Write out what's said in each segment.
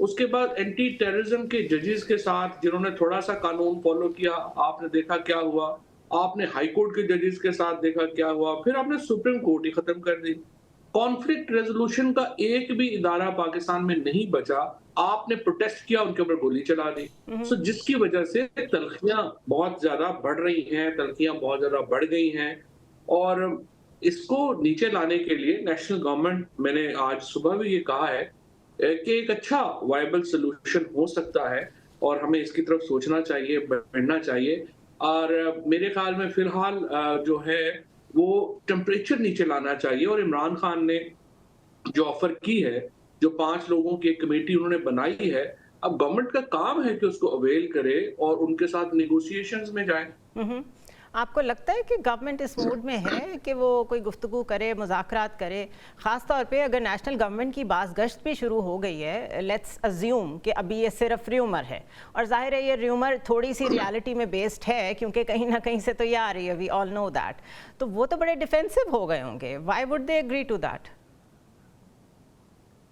اس کے بعد anti terrorism کے ججز کے ساتھ جنہوں نے تھوڑا سا قانون فالو کیا، آپ نے دیکھا کیا ہوا. آپ نے ہائی کورٹ کے ججز کے ساتھ دیکھا کیا ہوا. پھر آپ نے سپریم کورٹ ہی ختم کر دی. کانفلکٹ ریزولوشن کا ایک بھی ادارہ پاکستان میں نہیں بچا. آپ نے پروٹیسٹ کیا، ان کے اوپر گولی چلا دی. سو جس کی وجہ سے تلخیاں بہت زیادہ بڑھ رہی ہیں، تلخیاں بہت زیادہ بڑھ گئی ہیں. اور اس کو نیچے لانے کے لیے نیشنل گورنمنٹ، میں نے آج صبح بھی یہ کہا ہے کہ ایک اچھا وائبل سلوشن ہو سکتا ہے اور ہمیں اس کی طرف سوچنا چاہیے، بڑھنا چاہیے. اور میرے خیال میں فی الحال جو ہے وہ ٹمپریچر نیچے لانا چاہیے. اور عمران خان نے جو آفر کی ہے، جو 5 لوگوں کی ایک کمیٹی انہوں نے بنائی ہے، اب گورنمنٹ کا کام ہے کہ اس کو اویل کرے اور ان کے ساتھ نیگوسیشنز میں جائے. آپ کو لگتا ہے کہ گورنمنٹ اس موڈ میں ہے کہ وہ کوئی گفتگو کرے، مذاکرات کرے، خاص طور پہ اگر نیشنل گورنمنٹ کی باز گشت بھی شروع ہو گئی ہے؟ لیٹس ازیوم کہ ابھی یہ صرف ریومر ہے، اور ظاہر ہے یہ ریومر تھوڑی سی ریالٹی میں بیسڈ ہے کیونکہ کہیں نہ کہیں سے تو یہ آ رہی ہے، وی آل نو دیٹ. تو وہ تو بڑے ڈیفینسو ہو گئے ہوں گے. Why would they agree to that?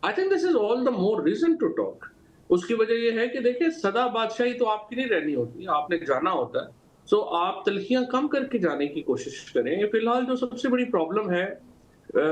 I think this is all the more reason to talk. اس کی وجہ یہ ہے کہ دیکھیں سدا بادشاہی تو آپ کی نہیں رہنی ہوتی، آپ نے جانا ہوتا ہے. سو آپ تلخیاں کم کر کے جانے کی کوشش کریں. فی الحال جو سب سے بڑی پرابلم ہے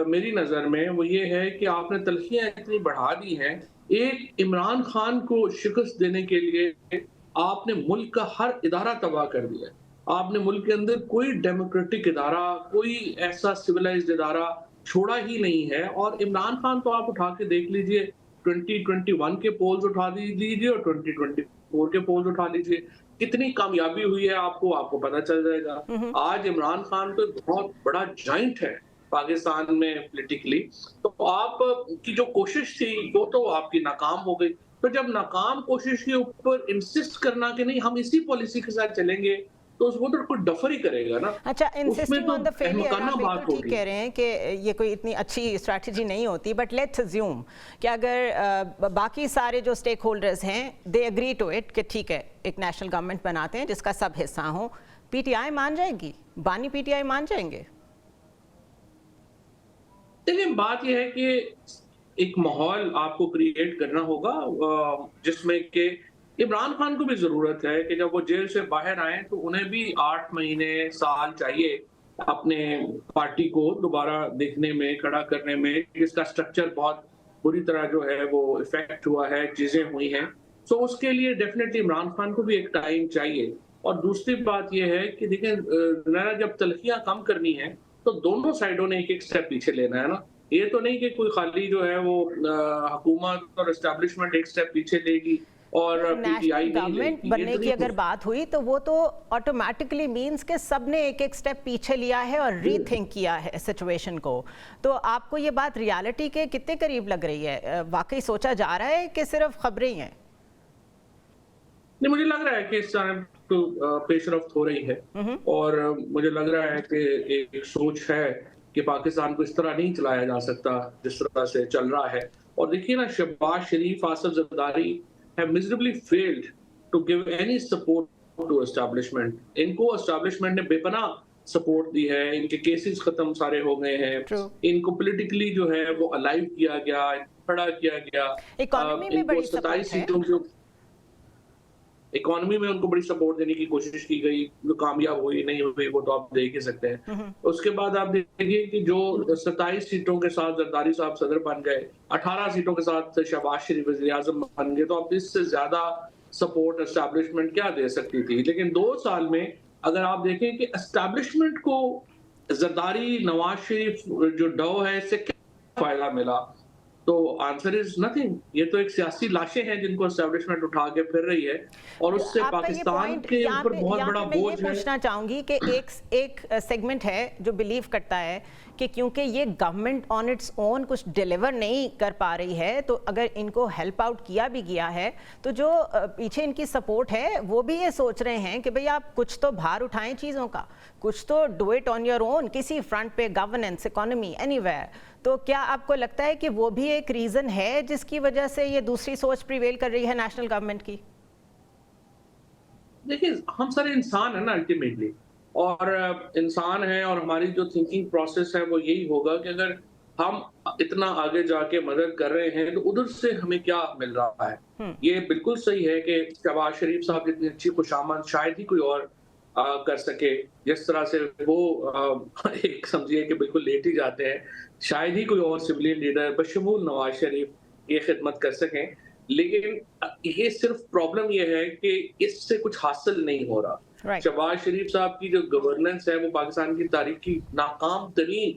میری نظر میں وہ یہ ہے کہ آپ نے تلخیاں اتنی بڑھا دی ہیں. ایک عمران خان کو شکست دینے کے لیے آپ نے ملک کا ہر ادارہ تباہ کر دیا. آپ نے ملک کے اندر کوئی ڈیموکریٹک ادارہ، کوئی ایسا سویلائزڈ ادارہ چھوڑا ہی نہیں ہے. اور عمران خان تو آپ اٹھا کے دیکھ لیجئے، 2021 کے پولز اٹھا لیجئے اور 2024 کے پولز اٹھا لیجئے، کتنی کامیابی ہوئی ہے آپ کو پتہ چل جائے گا. آج عمران خان تو بہت بڑا جائنٹ ہے پاکستان میں پولیٹیکلی. تو آپ کی جو کوشش تھی وہ تو آپ کی ناکام ہو گئی. تو جب ناکام کوشش کے اوپر انسسٹ کرنا کہ نہیں ہم اسی پالیسی کے ساتھ چلیں گے، تو وہ تو کوئی ڈفر ہی کرے گا نا. اچھا، اس میں انسسٹنگ تو آن دا فیلئر، آپ احمقانہ بات بالکل ٹھیک ہوگی. کہہ رہے ہیں کہ یہ کوئی اتنی اچھی اسٹریٹجی نہیں ہوتی. بٹ لیٹس ازیوم کہ اگر باقی سارے جو اسٹیک ہولڈرز ہیں دے اگری ٹو اٹ کہ ٹھیک ہے ایک نیشنل گورنمنٹ بناتے ہیں جس کا سب حصہ ہوں، پی ٹی آئی مان جائے گی؟ بانی پی ٹی آئی مان جائیں گے؟ دیکھیں بات یہ ہے کہ ایک ماحول آپ کو کریٹ کرنا ہوگا جس میں کہ عمران خان کو بھی ضرورت ہے کہ جب وہ جیل سے باہر آئیں تو انہیں بھی 8 مہینے، سال چاہیے اپنے پارٹی کو دوبارہ دیکھنے میں، کھڑا کرنے میں، جس کا سٹرکچر بہت بری طرح جو ہے وہ افیکٹ ہوا ہے، چیزیں ہوئی ہیں. سو اس کے لیے ڈیفینیٹلی عمران خان کو بھی ایک ٹائم چاہیے. اور دوسری بات یہ ہے کہ دیکھیں جب تلخیاں کم کرنی ہیں تو دونوں سائیڈوں نے ایک ایک سٹیپ پیچھے لینا ہے نا. یہ تو نہیں کہ کوئی خالی جو ہے وہ حکومت اور اسٹیبلشمنٹ ایک سٹیپ پیچھے لے گی اور پی ٹی آئی نیشنل نہیں لے گورنمنٹ گی. بننے کی اگر بات ہوئی تو وہ تو آٹومیٹکلی مینز کہ سب نے ایک ایک سٹیپ پیچھے لیا ہے اور ری تھنک کیا ہے سچویشن کو. تو آپ کو یہ بات ریالٹی کے کتنے قریب لگ رہی ہے؟ واقعی سوچا جا رہا ہے کہ صرف خبریں ہیں؟ نہیں، مجھے لگ رہا ہے کہ اس طرح تو پیش رفت ہو رہی ہے اور مجھے لگ رہا ہے کہ ایک سوچ ہے کہ پاکستان کو اس طرح نہیں چلایا جا سکتا جس طرح سے چل رہا ہے. اور دیکھیے نا، شہباز شریف، Asif Zardari have miserably failed to give any support to establishment. ان کو اسٹیبلشمنٹ نے بے پناہ سپورٹ دی ہے، ان کے کیسز ختم سارے ہو گئے ہیں، ان کو پولیٹیکلی جو ہے وہ الائیو کیا گیا، کھڑا کیا گیا. اکانومی میں ان کو بڑی 27 سپورٹ ہے. سیٹوں کی اکانومی میں ان کو بڑی سپورٹ دینے کی کوشش کی گئی، جو کامیاب ہوئی نہیں ہوئی وہ تو آپ دیکھ ہی سکتے ہیں. اس کے بعد آپ دیکھیے کہ جو 27 سیٹوں کے ساتھ زرداری صاحب صدر بن گئے، 18 سیٹوں کے ساتھ شہباز شریف وزیر اعظم بن گئے، تو اب اس سے زیادہ سپورٹ اسٹیبلشمنٹ کیا دے سکتی تھی. لیکن 2 سال میں اگر آپ دیکھیں کہ اسٹیبلشمنٹ کو زرداری، نواز شریف جو ڈو ہے، اس سے کیا فائدہ ملا؟ تو آنسر از نتھنگ. یہ تو ایک سیاسی لاشیں ہیں جن کو اسٹیبلشمنٹ اٹھا کے پھر رہی ہے اور اس سے پاکستان کے اوپر بہت بڑا بوجھ ہے. میں یہ پوچھنا چاہوں گی کہ ایک سیگمنٹ ہے جو بلیو کرتا ہے کہ کیونکہ یہ گورنمنٹ آن اٹس اون کچھ ڈیلیور نہیں کر پا رہی ہے، تو اگر ان کو ہیلپ آؤٹ کیا بھی گیا ہے تو جو پیچھے ان کی سپورٹ ہے وہ بھی یہ سوچ رہے ہیں کہ بھئی آپ کچھ تو بھار اٹھائیں چیزوں کا، کچھ تو do it on your own, کسی فرنٹ پہ، گورننس، اکانومی، اینی ویئر. تو کیا آپ کو لگتا ہے کہ وہ بھی ایک ریزن ہے جس کی وجہ سے یہ دوسری سوچ پریویل کر رہی ہے نیشنل گورنمنٹ کی؟ دیکھیں ہم سارے انسان ہیں نا الٹیمیٹلی، اور انسان ہیں اور ہماری جو تھنکنگ پروسیس ہے وہ یہی ہوگا کہ اگر ہم اتنا آگے جا کے مدد کر رہے ہیں تو ادھر سے ہمیں کیا مل رہا ہے؟ یہ بالکل صحیح ہے کہ شہباز شریف صاحب جتنی اچھی خوشامد شاید ہی کوئی اور کر سکے، جس طرح سے وہ ایک سمجھیے کہ بالکل لیٹ ہی جاتے ہیں، شاید ہی کوئی اور سویلین لیڈر بشمول نواز شریف یہ خدمت کر سکیں، لیکن یہ صرف پرابلم یہ ہے کہ اس سے کچھ حاصل نہیں ہو رہا۔ Right. شہباز شریف صاحب کی جو گورننس ہے وہ پاکستان کی تاریخ کی ناکام ترین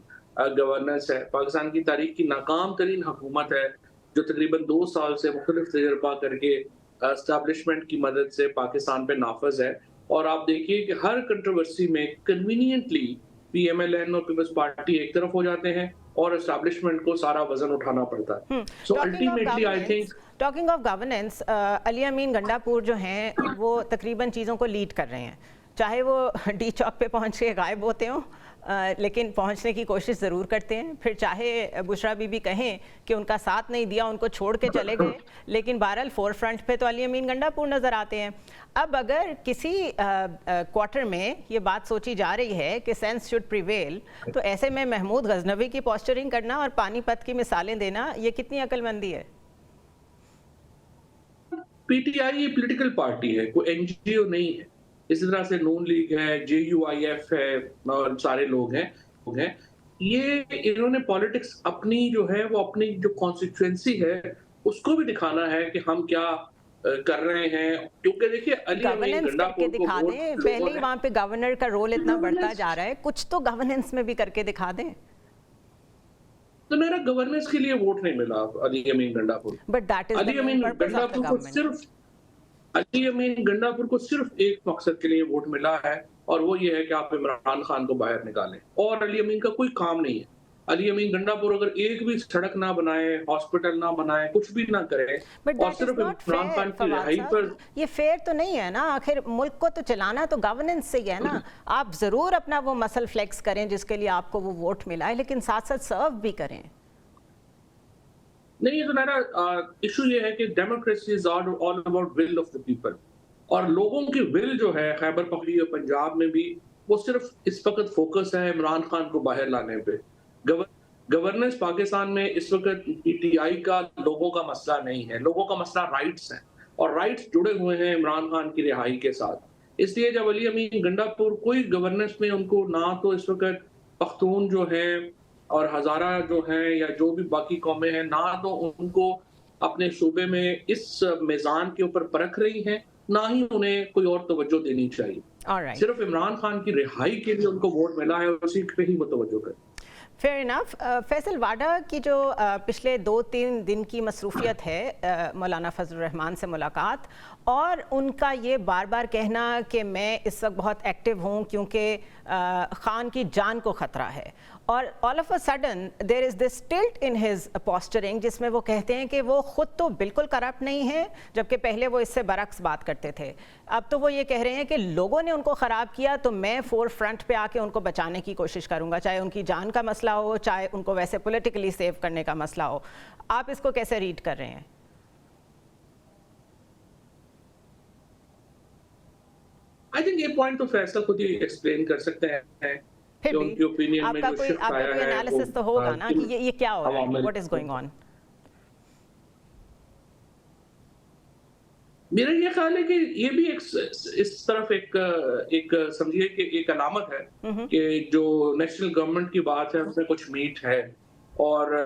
گورننس ہے، پاکستان کی تاریخ کی ناکام ترین حکومت ہے، جو تقریباً 2 سال سے مختلف تجربہ کر کے اسٹیبلشمنٹ کی مدد سے پاکستان پہ نافذ ہے۔ اور آپ دیکھیے کہ ہر کنٹروورسی میں conveniently P M L N اور پیپلز پارٹی ایک طرف ہو جاتے ہیں اور اسٹیبلشمنٹ کو سارا وزن اٹھانا پڑتا ہے۔ So ultimately I think talking of governance, Ali Amin Gandapur جو ہیں وہ تقریباً چیزوں کو لیڈ کر رہے ہیں، چاہے وہ ڈی چوک پہ پہنچ کے غائب ہوتے ہوں لیکن پہنچنے کی کوشش ضرور کرتے ہیں، پھر چاہے بشرا بی بی کہیں کہ ان کا ساتھ نہیں دیا، ان کو چھوڑ کے چلے گئے، لیکن بہرحال فور فرنٹ پہ تو علی امین گنڈا پور نظر آتے ہیں۔ اب اگر کسی کوارٹر میں یہ بات سوچی جا رہی ہے کہ سینس شوڈ پریویل، تو ایسے میں محمود غزنوی کی پوسچرنگ کرنا اور پانی پت کی مثالیں دینا یہ کتنی عقل مندی ہے؟ پی ٹی آئی یہ پولیٹیکل پارٹی ہے، کوئی این جی او نہیں ہے، اسی طرح سے نون لیگ ہے، جے یو آئی ایف ہے اور سارے لوگ ہیں۔ یہ انہوں نے پالیٹکس اپنی جو ہے وہ اپنی جو کانسٹیٹوئنسی ہے اس کو بھی دکھانا ہے کہ ہم کیا کر رہے ہیں، کیونکہ دیکھیے علی امین گورننس گنڈا کر کے پور کو دکھا دیں، پہلے ہی وہاں پہ گورنر کا رول اتنا بڑھتا جا رہا ہے، کچھ تو گورننس میں بھی کر کے دکھا دیں۔ تو میرا گورننس کے لیے ووٹ نہیں ملا علی امین گنڈا پور، بٹ دیٹ از علی امین گنڈا پور کو صرف علی امین گنڈا پور کو صرف ایک مقصد کے لیے ووٹ ملا ہے، اور وہ یہ ہے کہ آپ عمران خان کو باہر نکالیں، اور علی امین کا کوئی کام نہیں ہے۔ علی امین گنڈا پور اگر ایک بھی سڑک نہ بنائے، ہاسپٹل نہ بنائے، کچھ بھی نہ کرے اور صرف عمران خان کی رہائی پر، یہ فیئر تو نہیں ہے نا، آخر ملک کو تو چلانا تو گورننس سے ہی ہے نا۔ آپ ضرور اپنا وہ مسل فلیکس کریں جس کے لیے آپ کو وہ ووٹ ملا ہے، لیکن ساتھ ساتھ سرو بھی کریں۔ نہیں، تو میرا ایشو یہ ہے کہ democracy is all about will of the people, اور لوگوں کی ول جو ہے خیبر پختونخوا اور پنجاب میں بھی وہ صرف اس وقت فوکس ہے عمران خان کو باہر لانے پہ۔ گورننس پاکستان میں اس وقت پی ٹی آئی کا لوگوں کا مسئلہ نہیں ہے، لوگوں کا مسئلہ رائٹس ہیں، اور رائٹس جڑے ہوئے ہیں عمران خان کی رہائی کے ساتھ۔ اس لیے جب علی امین گنڈا پور کوئی گورننس میں ان کو نہ تو اس وقت پختون جو ہیں اور ہزارہ جو ہیں یا جو بھی باقی قومیں ہیں، نہ تو ان کو اپنے صوبے میں اس میزان کے اوپر پرکھ رہی ہیں، نہ ہی انہیں کوئی اور توجہ دینی چاہیے۔ صرف عمران خان کی رہائی کے لیے ان کو ووٹ ملا ہے، اسی پہ ہی متوجہ کریں۔ Fair enough. فیصل، واڈا کی جو پچھلے 2-3 دن کی مصروفیت ہے، مولانا فضل الرحمان سے ملاقات اور ان کا یہ بار بار کہنا کہ میں اس وقت بہت ایکٹیو ہوں کیونکہ خان کی جان کو خطرہ ہے، اور all of a sudden there is this tilt in his posturing جس میں وہ کہتے ہیں کہ وہ خود تو بالکل کرپٹ نہیں ہیں، جبکہ پہلے وہ اس سے برعکس بات کرتے تھے۔ اب تو وہ یہ کہہ رہے ہیں کہ لوگوں نے ان کو خراب کیا تو میں فور فرنٹ پہ آ کے ان کو بچانے کی کوشش کروں گا، چاہے ان کی جان کا مسئلہ ہو، چاہے ان کو ویسے پولیٹیکلی سیو کرنے کا مسئلہ ہو۔ آپ اس کو کیسے ریڈ کر رہے ہیں؟ آئی تھنک یہ پوائنٹ تو فیصل خود ہی ایکسپلین کر سکتے ہیں کہ ان کی اوپینین میں جو شفٹ آیا ہے، انالیسس تو ہوگا نا کہ یہ کیا ہو رہا ہے، واٹ از گوئنگ آن۔ میرا یہ خیال ہے کہ یہ بھی اس طرف ایک سمجھیے کہ ایک علامت ہے کہ جو نیشنل گورنمنٹ کی بات ہے اس میں کچھ میٹ ہے، اور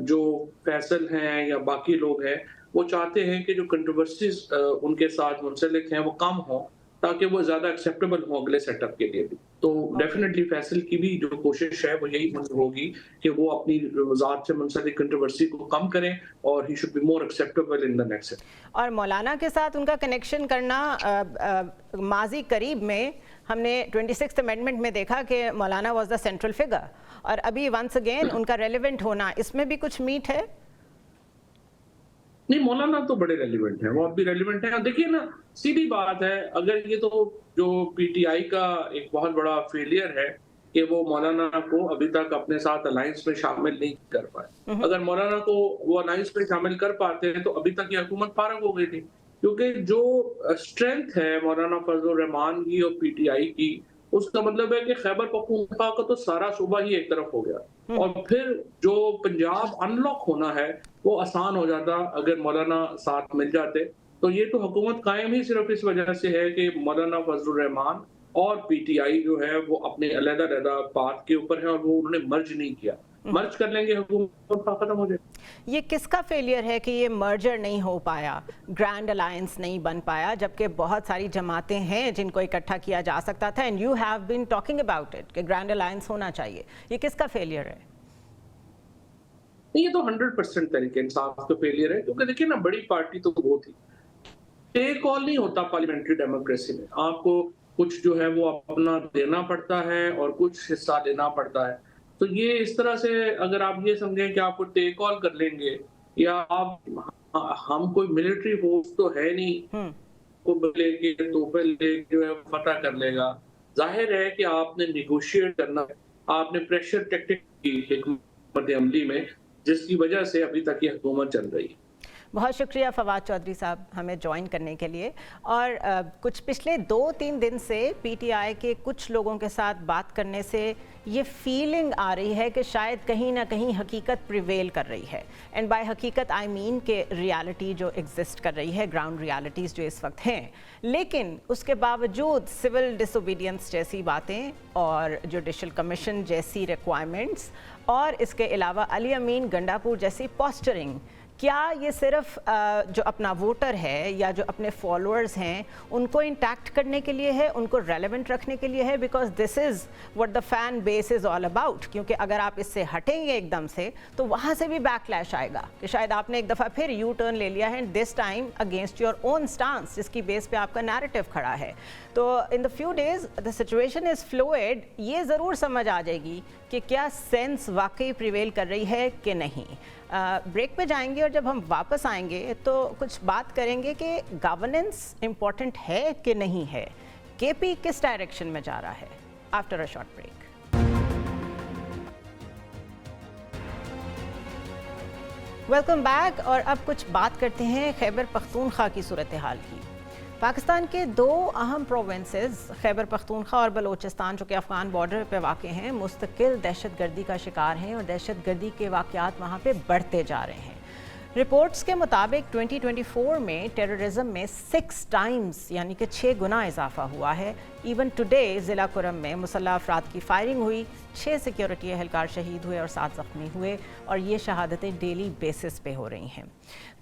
جو فیصل ہیں یا باقی لوگ ہیں وہ چاہتے ہیں کہ جو کنٹروورسیز ان کے ساتھ منسلک ہیں وہ کم ہوں تاکہ وہ زیادہ ایکسیپٹیبل ہوں اگلے سیٹ اپ کے لیے بھی۔ تو ڈیفینیٹلی فیصل کی بھی جو کوشش ہے وہ یہی ہوگی کہ وہ اپنی ذات سے منسلک کنٹروورسی کو کم کریں اور he should be more acceptable in the next. اور مولانا کے ساتھ ان کا کنیکشن کرنا، ماضی قریب میں ہم نے 26th امینڈمنٹ میں دیکھا کہ مولانا واز دا سینٹرل فگر، اور ابھی ونس اگین ان کا ریلیونٹ ہونا، اس میں بھی کچھ میٹ ہے؟ نہیں، مولانا تو بڑے ریلیونٹ ہیں، وہ اب بھی ریلیونٹ ہیں۔ دیکھیے نا، سیدھی بات ہے، اگر یہ تو جو پی ٹی آئی کا ایک بہت بڑا فیلئر ہے کہ وہ مولانا کو ابھی تک اپنے ساتھ الائنس میں شامل نہیں کر پائے۔ اگر مولانا کو وہ الائنس میں شامل کر پاتے ہیں تو ابھی تک یہ حکومت فارغ ہو گئی تھی، کیونکہ جو اسٹرینتھ ہے مولانا فضل الرحمان کی اور پی ٹی آئی کی، اس کا مطلب ہے کہ خیبر پختونخوا کا تو سارا صوبہ ہی ایک طرف ہو گیا۔ اور پھر جو پنجاب انلاک ہونا ہے وہ آسان ہو جاتا اگر مولانا ساتھ مل جاتے. تو یہ تو حکومت قائم ہی صرف اس وجہ سے ہے کہ مولانا فضل الرحمان اور پی ٹی آئی جو ہے وہ اپنے علیحدہ علیحدہ بات کے اوپر ہے اور وہ انہوں نے مرج نہیں کیا. مرج کر لیں گے حکومت ختم ہو جائے. یہ کس کا فیلئر ہے کہ یہ مرجر نہیں ہو پایا, گرینڈ الائنس نہیں بن پایا, جبکہ بہت ساری جماعتیں ہیں جن کو اکٹھا کیا جا سکتا تھا, and you have been talking about it کہ گرینڈ الائنس ہونا چاہیے. یہ کس کا فیلئر ہے؟ یہ تو 100% تحریک انصاف کا فیلئر ہے, کیونکہ دیکھیں نا بڑی پارٹی تو وہ تھی. ٹیک آل نہیں ہوتا پارلیمنٹری ڈیموکریسی میں, آپ کو کچھ جو ہے وہ اپنا دینا پڑتا ہے اور کچھ حصہ دینا پڑتا ہے. تو یہ اس طرح سے اگر آپ یہ سمجھیں کہ آپ کو ٹیک آل کر لیں گے, یا آپ ہم کوئی ملٹری فورس تو ہے نہیں کو لے کے توپے لے کے جو ہے فتح کر لے گا. ظاہر ہے کہ آپ نے نیگوشیٹ کرنا ہے, آپ نے پریشر ٹیکٹک کی حکمت عملی میں, جس کی وجہ سے ابھی تک یہ حکومت چل رہی ہے. بہت شکریہ فواد چودھری صاحب ہمیں جوائن کرنے کے لیے. اور کچھ پچھلے 2-3 دن سے پی ٹی آئی کے کچھ لوگوں کے ساتھ بات کرنے سے یہ فیلنگ آ رہی ہے کہ شاید کہیں نہ کہیں حقیقت پریویل کر رہی ہے. اینڈ بائی حقیقت آئی مین کہ ریالٹی جو ایگزسٹ کر رہی ہے, گراؤنڈ ریالٹیز جو اس وقت ہیں, لیکن اس کے باوجود سول ڈس اوبیڈینس جیسی باتیں اور جوڈیشل کمیشن جیسی ریکوائرمنٹس اور اس کے علاوہ علی امین گنڈا پور جیسی پوسچرنگ, کیا یہ صرف جو اپنا ووٹر ہے یا جو اپنے فالوورز ہیں ان کو انٹیکٹ کرنے کے لیے ہے, ان کو ریلیونٹ رکھنے کے لیے ہے؟ Because this is what the fan base is all about. کیونکہ اگر آپ اس سے ہٹیں گے ایک دم سے تو وہاں سے بھی بیک لیش آئے گا کہ شاید آپ نے ایک دفعہ پھر یو ٹرن لے لیا ہے, and this time against your own stance, جس کی بیس پہ آپ کا نیریٹو کھڑا ہے. تو in the few days the situation is fluid. یہ ضرور سمجھ آ جائے گی کہ کیا سینس واقعی پریویل کر رہی ہے کہ نہیں. بریک پہ جائیں گے اور جب ہم واپس آئیں گے تو کچھ بات کریں گے کہ گورننس امپورٹنٹ ہے کہ نہیں ہے, کے پی کس ڈائریکشن میں جا رہا ہے. After a short break. Welcome back. اور اب کچھ بات کرتے ہیں خیبر پختونخوا کی صورتحال کی. پاکستان کے 2 اہم پروونسز خیبر پختونخوا اور بلوچستان, جو کہ افغان بارڈر پہ واقع ہیں, مستقل دہشت گردی کا شکار ہیں اور دہشت گردی کے واقعات وہاں پہ بڑھتے جا رہے ہیں. رپورٹس کے مطابق 2024 میں ٹیررزم میں 6 ٹائمز یعنی کہ 6 گنا اضافہ ہوا ہے. ایون ٹوڈے ضلع کرم میں مسلح افراد کی فائرنگ ہوئی, 6 سیکیورٹی اہلکار شہید ہوئے اور 7 زخمی ہوئے, اور یہ شہادتیں ڈیلی بیسس پہ ہو رہی ہیں.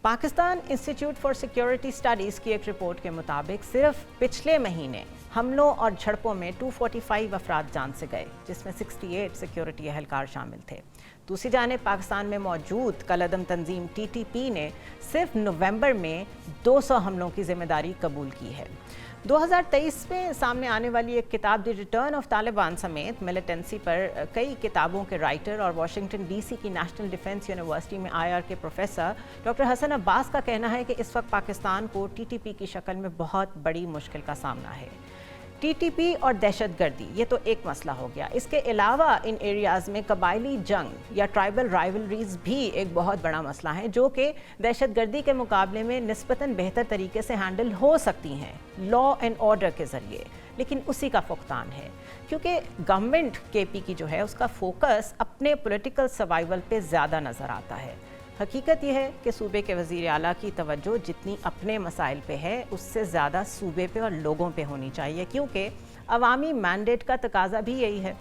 Pakistan institute for security studies کی ایک رپورٹ کے مطابق صرف پچھلے مہینے حملوں اور جھڑپوں میں 245 افراد جان سے گئے, جس میں 68 سیکیورٹی اہلکار شامل تھے. دوسری جانب پاکستان میں موجود کالعدم تنظیم ٹی ٹی پی نے صرف نومبر میں 200 حملوں کی ذمہ داری قبول کی ہے. 2023 میں سامنے آنے والی ایک کتاب دی ریٹرن آف طالبان سمیت ملیٹنسی پر کئی کتابوں کے رائٹر اور واشنگٹن ڈی سی کی نیشنل ڈیفنس یونیورسٹی میں IR کے پروفیسر ڈاکٹر حسن عباس کا کہنا ہے کہ اس وقت پاکستان کو ٹی ٹی پی کی شکل میں بہت بڑی مشکل کا سامنا ہے. ٹی ٹی پی اور دہشت گردی یہ تو ایک مسئلہ ہو گیا, اس کے علاوہ ان ایریاز میں قبائلی جنگ یا ٹرائبل رائیولریز بھی ایک بہت بڑا مسئلہ ہے, جو کہ دہشت گردی کے مقابلے میں نسبتاً بہتر طریقے سے ہینڈل ہو سکتی ہیں لا اینڈ آرڈر کے ذریعے, لیکن اسی کا فقدان ہے. کیونکہ گورنمنٹ کے پی کی جو ہے اس کا فوکس اپنے پولیٹیکل سروائیول پہ زیادہ نظر آتا ہے. حقیقت یہ ہے کہ صوبے کے وزیر اعلیٰ کی توجہ جتنی اپنے مسائل پہ ہے اس سے زیادہ صوبے پہ اور لوگوں پہ ہونی چاہیے, کیونکہ عوامی مینڈیٹ کا تقاضا بھی یہی ہے.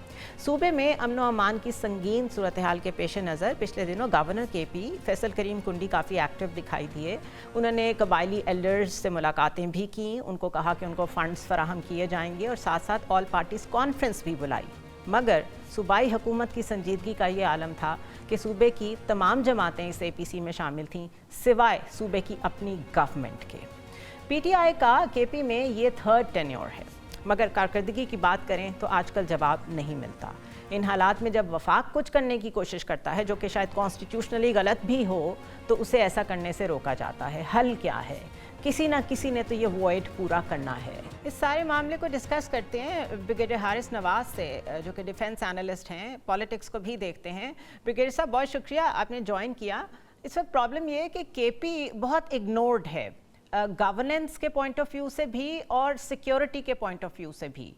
صوبے میں امن و امان کی سنگین صورتحال کے پیش نظر پچھلے دنوں گورنر کے پی فیصل کریم کنڈی کافی ایکٹیو دکھائی دیے. انہوں نے قبائلی ایلڈرز سے ملاقاتیں بھی کیں, ان کو کہا کہ ان کو فنڈز فراہم کیے جائیں گے, اور ساتھ ساتھ آل پارٹیز کانفرنس بھی بلائی. مگر صوبائی حکومت کی سنجیدگی کا یہ عالم تھا کہ صوبے کی تمام جماعتیں اس APC میں شامل تھیں سوائے صوبے کی اپنی گورنمنٹ کے. پی ٹی آئی کا کے پی میں یہ 3rd ٹینیور ہے, مگر کارکردگی کی بات کریں تو آج کل جواب نہیں ملتا. ان حالات میں جب وفاق کچھ کرنے کی کوشش کرتا ہے جو کہ شاید کانسٹیٹیوشنلی غلط بھی ہو, تو اسے ایسا کرنے سے روکا جاتا ہے. حل کیا ہے؟ کسی نہ کسی نے تو یہ وائڈ پورا کرنا ہے. اس سارے معاملے کو ڈسکس کرتے ہیں بریگیڈیئر حارث نواز سے, جو کہ ڈیفنس اینالسٹ ہیں, پالیٹکس کو بھی دیکھتے ہیں. بریگیڈیئر صاحب بہت شکریہ آپ نے جوائن کیا. اس وقت پرابلم یہ ہے کہ کے پی بہت اگنورڈ ہے, گورننس کے پوائنٹ آف ویو سے بھی اور سیکیورٹی کے پوائنٹ آف ویو سے بھی.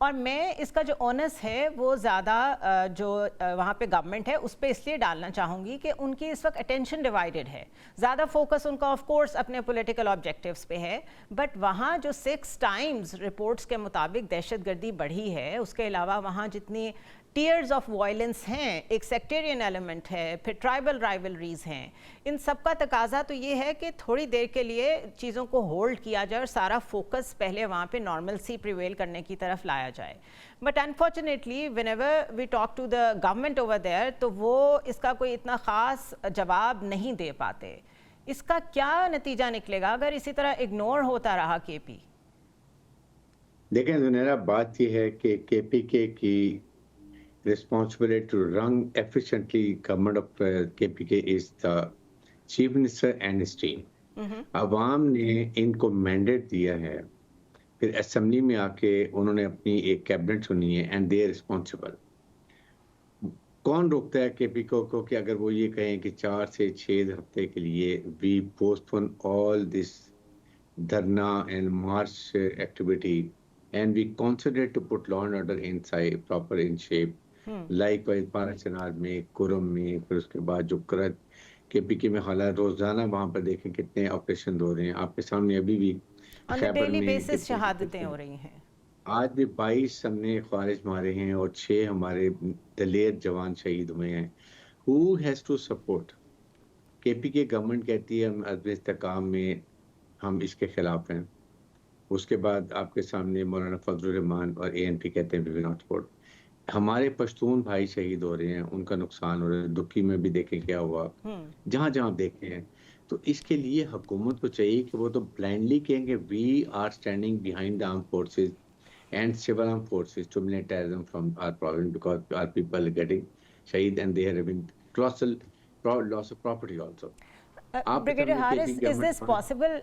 اور میں اس کا جو اونس ہے وہ زیادہ جو وہاں پہ گورنمنٹ ہے اس پہ اس لیے ڈالنا چاہوں گی کہ ان کی اس وقت اٹینشن ڈیوائیڈڈ ہے. زیادہ فوکس ان کا آف کورس اپنے پولیٹیکل آبجیکٹیوز پہ ہے, بٹ وہاں جو 6 ٹائمز رپورٹس کے مطابق دہشت گردی بڑھی ہے, اس کے علاوہ وہاں جتنی ٹیئرز آف وائلنس ہیں, ایک سیکٹیرین ایلیمنٹ ہے, پھر ٹرائبل رائیولریز ہیں, ان سب کا تقاضا تو یہ ہے کہ تھوڑی دیر کے لیے چیزوں کو ہولڈ کیا جائے اور سارا فوکس پہلے وہاں پہ نارمل سی پریویل کرنے کی طرف لایا جائے. But unfortunately whenever we talk to the government over there تو وہ اس کا کوئی اتنا خاص جواب نہیں دے پاتے. اس کا کیا نتیجہ نکلے گا اگر اسی طرح اگنور ہوتا رہا کے پی؟ دیکھیں زنیرہ, بات یہ ہے کہ کے پی کے کی responsibility to run efficiently government of KPK is the chief minister and his team. عوام نے ان کو مینڈیٹ دیا ہے, پھر اسمبلی میں آ کے انہوں نے اپنی ایک کیبنٹ چنی ہے اینڈ دے آر ریسپانسبل. کون روکتا ہے کے پی کو کہ اگر وہ یہ کہیں کہ 4 سے 6 ہفتے کے لیے we postpone all this dharna and march activity and we consider to put law and order inside proper in shape likewise Parachinar میں, کورم میں, پھر اس کے بعد جو کرت کے پی کے میں حالات روزانہ وہاں پر دیکھیں کتنے آپریشن ہو رہے ہیں. آپ کے سامنے ابھی بھی خیبر میں شہادتیں ہو رہی ہیں. آج بھی 22 ہم نے خوارج مارے ہیں اور 6 ہمارے دلیر جوان شہید ہوئے ہیں. Who has to support? کے پی کے گورنمنٹ کہتی ہے ہم عزم استحکام میں ہم اس کے خلاف ہیں. اس کے بعد آپ کے سامنے مولانا فضل الرحمان اور اے این پی کہتے ہیں we will not support. ہمارے پشتون بھائی شہید ہو رہے ہیں, ان کا نقصان ہو رہا ہے. دکھی میں بھی دیکھیں کیا ہوا, جہاں جہاں دیکھتے ہیں. تو اس کے لیے حکومت کو چاہیے کہ وہ تو بلائنڈلی کہیں گے we are standing behind the armed forces and civil armed forces to eliminate terrorism from our province because our people are getting shaheed and they are having colossal loss of property also. Brigadier ہارس, is this possible?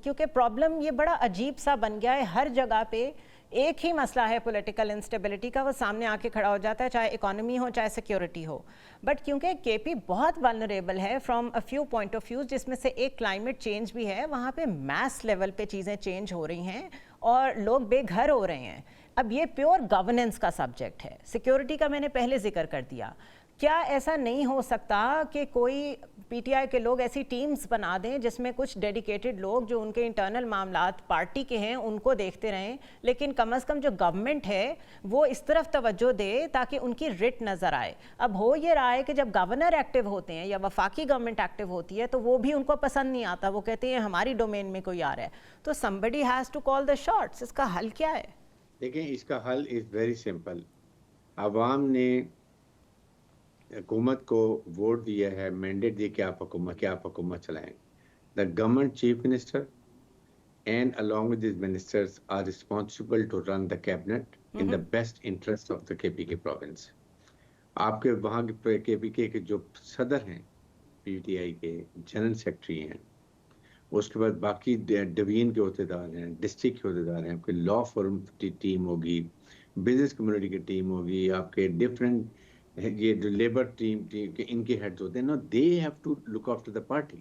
کیونکہ problem یہ بڑا عجیب سا بن گیا ہے, ہر جگہ پہ ایک ہی مسئلہ ہے پولیٹیکل انسٹیبلٹی کا, وہ سامنے آ کے کھڑا ہو جاتا ہے, چاہے اکانومی ہو چاہے سیکیورٹی ہو. بٹ کیونکہ کے پی بہت ولنریبل ہے from a few point of views, جس میں سے ایک کلائمیٹ چینج بھی ہے, وہاں پہ میس لیول پہ چیزیں چینج ہو رہی ہیں اور لوگ بے گھر ہو رہے ہیں. اب یہ پیور گورننس کا سبجیکٹ ہے, سیکیورٹی کا میں نے پہلے ذکر کر دیا. کیا ایسا نہیں ہو سکتا کہ کوئی پی ٹی آئی کے لوگ ایسی ٹیمز بنا دیں جس میں کچھ ڈیڈیکیٹڈ لوگ جو ان کے انٹرنل معاملات پارٹی کے ہیں ان کو دیکھتے رہیں, لیکن کم از کم جو گورنمنٹ ہے وہ اس طرف توجہ دے تاکہ ان کی رٹ نظر آئے. اب ہو یہ رہا ہے کہ جب گورنر ایکٹیو ہوتے ہیں یا وفاقی گورنمنٹ ایکٹیو ہوتی ہے تو وہ بھی ان کو پسند نہیں آتا, وہ کہتے ہیں ہماری ڈومین میں کوئی آ رہا ہے. تو somebody has to call the shots. اس کا حل کیا ہے؟ دیکھیں اس کا حل از ویری سمپل. عوام نے حکومت کو ووٹ دیا ہے, مینڈیٹ دیا کہ آپ حکومت چلائیں. The government chief minister and along with his ministers are responsible to run the cabinet in the best interest of the KPK province. آپ کے وہاں کے کے پی کے جو صدر ہیں, پی ٹی آئی کے جنرل سیکرٹری ہیں, اس کے بعد باقی ڈویژن کے عہدیدار ہیں, ڈسٹرکٹ کے عہدیدار ہیں, آپ کے لا فورم ٹیم ہوگی, بزنس کمیونٹی کی ٹیم ہوگی, آپ کے ڈفرینٹ یہ جو لیبر ٹیم کے ان کے ہیڈز ہوتے ہیں نا, they have to look after the party.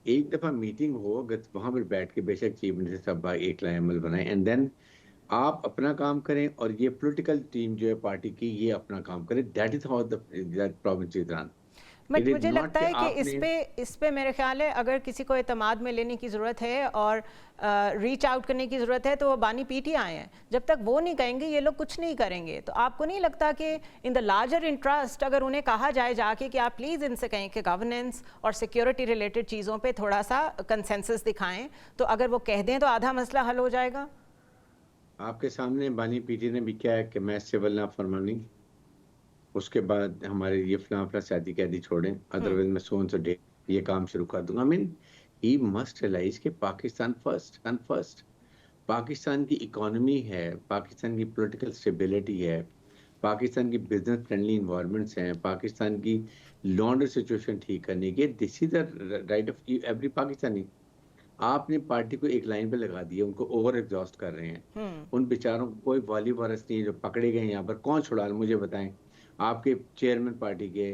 ایک دفعہ میٹنگ ہو اگر وہاں پر بیٹھ کے, بے شک چیف منسٹر صاحب ایک لائن عمل بنائیں, اینڈ دین آپ اپنا کام کریں اور یہ پولیٹیکل ٹیم جو ہے پارٹی کی یہ اپنا کام کرے. That is how the province is run. But مجھے لگتا ہے کہ اس پہ میرے خیال ہے اگر کسی کو اعتماد میں لینے کی ضرورت ہے اور ریچ آؤٹ کرنے کی ضرورت ہے تو وہ بانی پی ٹی آئی ہیں. جب تک وہ نہیں کہیں گے یہ لوگ کچھ نہیں کریں گے. تو آپ کو نہیں لگتا کہ ان دا لارجر انٹرسٹ اگر انہیں کہا جائے جا کے کہ آپ پلیز ان سے کہیں کہ گورننس اور سیکیورٹی ریلیٹڈ چیزوں پہ تھوڑا سا کنسنسس دکھائیں, تو اگر وہ کہہ دیں تو آدھا مسئلہ حل ہو جائے گا؟ آپ کے سامنے بانی پی ٹی نے بھی کیا ہے کہ میں سول نافرمانی, اس کے بعد ہمارے یہ فلاں سیادی قیدی چھوڑیں, ادروائز میں سون سے ڈے یہ کام شروع کر دوں گا. ہی مسٹ ریلائز کہ پاکستان فرسٹ. پاکستان کی اکانومی ہے, پاکستان کی پولیٹیکل اسٹیبلٹی ہے, پاکستان کی بزنس فرینڈلی انوائرمنٹس ہیں, پاکستان کی لانڈر سچویشن ٹھیک کرنے کی. This is the right of every Pakistani. آپ نے پارٹی کو ایک لائن پہ لگا دیا, ان کو اوور ایگزاسٹ کر رہے ہیں. ان بیچاروں کو کوئی والی وارث نہیں ہے جو پکڑے گئے یہاں پر. کون چھڑا مجھے بتائیں. آپ کے چیئرمین پارٹی کے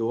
2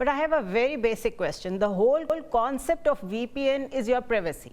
but I have a very basic question. The whole concept of VPN is your privacy.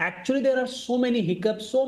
Actually, there are so many hiccups, so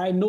I know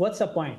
what's the point?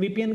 VPN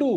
2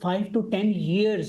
5 to 10 years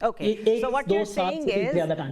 Okay, so what you're saying is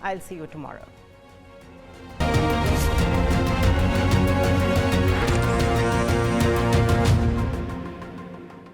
I'll see you tomorrow.